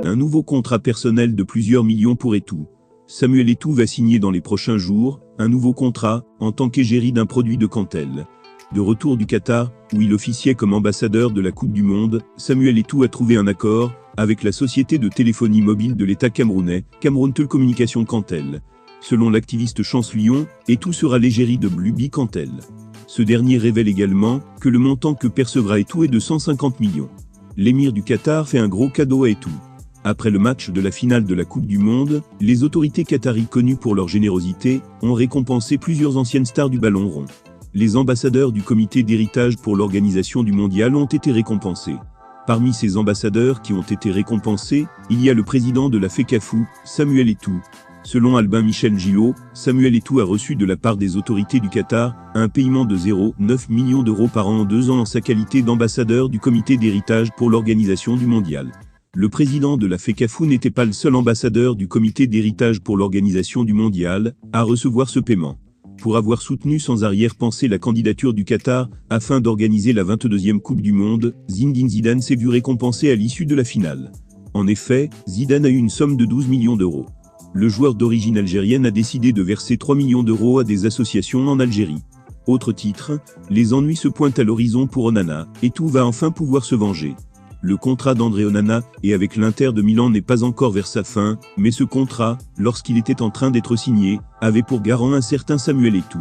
Un nouveau contrat personnel de plusieurs millions pour Eto'o. Samuel Eto'o va signer dans les prochains jours un nouveau contrat en tant qu'égérie d'un produit de Cantel. De retour du Qatar, où il officiait comme ambassadeur de la Coupe du Monde, Samuel Eto'o a trouvé un accord avec la société de téléphonie mobile de l'État camerounais, Cameroun Telecommunications Cantel. Selon l'activiste Chance Lyon, Eto'o sera l'égérie de Blueby Cantel. Ce dernier révèle également que le montant que percevra Eto'o est de 150 millions. L'émir du Qatar fait un gros cadeau à Eto'o. Après le match de la finale de la Coupe du Monde, les autorités qataries connues pour leur générosité ont récompensé plusieurs anciennes stars du ballon rond. Les ambassadeurs du comité d'héritage pour l'organisation du mondial ont été récompensés. Parmi ces ambassadeurs qui ont été récompensés, il y a le président de la FECAFOOT, Samuel Eto'o. Selon Albin Michel Gillot, Samuel Eto'o a reçu de la part des autorités du Qatar un paiement de 0,9 millions d'euros par an en 2 ans en sa qualité d'ambassadeur du comité d'héritage pour l'organisation du mondial. Le président de la FECAFOOT n'était pas le seul ambassadeur du comité d'héritage pour l'organisation du mondial à recevoir ce paiement. Pour avoir soutenu sans arrière-pensée la candidature du Qatar afin d'organiser la 22e Coupe du Monde, Zinedine Zidane s'est vu récompensé à l'issue de la finale. En effet, Zidane a eu une somme de 12 millions d'euros. Le joueur d'origine algérienne a décidé de verser 3 millions d'euros à des associations en Algérie. Autre titre, les ennuis se pointent à l'horizon pour Onana, Eto'o va enfin pouvoir se venger. Le contrat d'André Onana et avec l'Inter de Milan n'est pas encore vers sa fin, mais ce contrat, lorsqu'il était en train d'être signé, avait pour garant un certain Samuel Eto'o.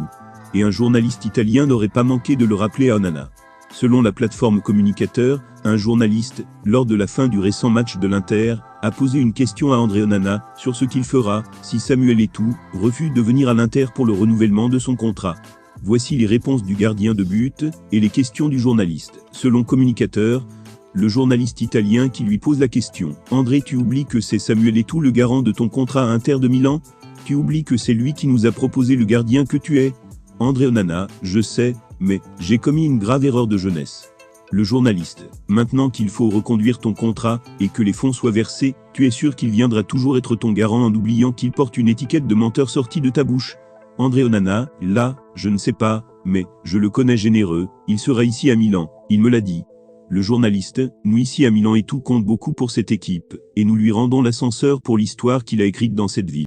Et un journaliste italien n'aurait pas manqué de le rappeler à Onana. Selon la plateforme Communicateur, un journaliste, lors de la fin du récent match de l'Inter, a posé une question à André Onana sur ce qu'il fera si Samuel Eto'o refuse de venir à l'Inter pour le renouvellement de son contrat. Voici les réponses du gardien de but et les questions du journaliste. Selon Communicateur, le journaliste italien qui lui pose la question. André, tu oublies que c'est Samuel Eto'o le garant de ton contrat à Inter de Milan? Tu oublies que c'est lui qui nous a proposé le gardien que tu es? André Onana, je sais, mais j'ai commis une grave erreur de jeunesse. Le journaliste, maintenant qu'il faut reconduire ton contrat et que les fonds soient versés, tu es sûr qu'il viendra toujours être ton garant en oubliant qu'il porte une étiquette de menteur sortie de ta bouche? André Onana, là, je ne sais pas, mais je le connais généreux, il sera ici à Milan, il me l'a dit. Le journaliste, nous ici à Milan Eto'o compte beaucoup pour cette équipe, et nous lui rendons l'ascenseur pour l'histoire qu'il a écrite dans cette ville.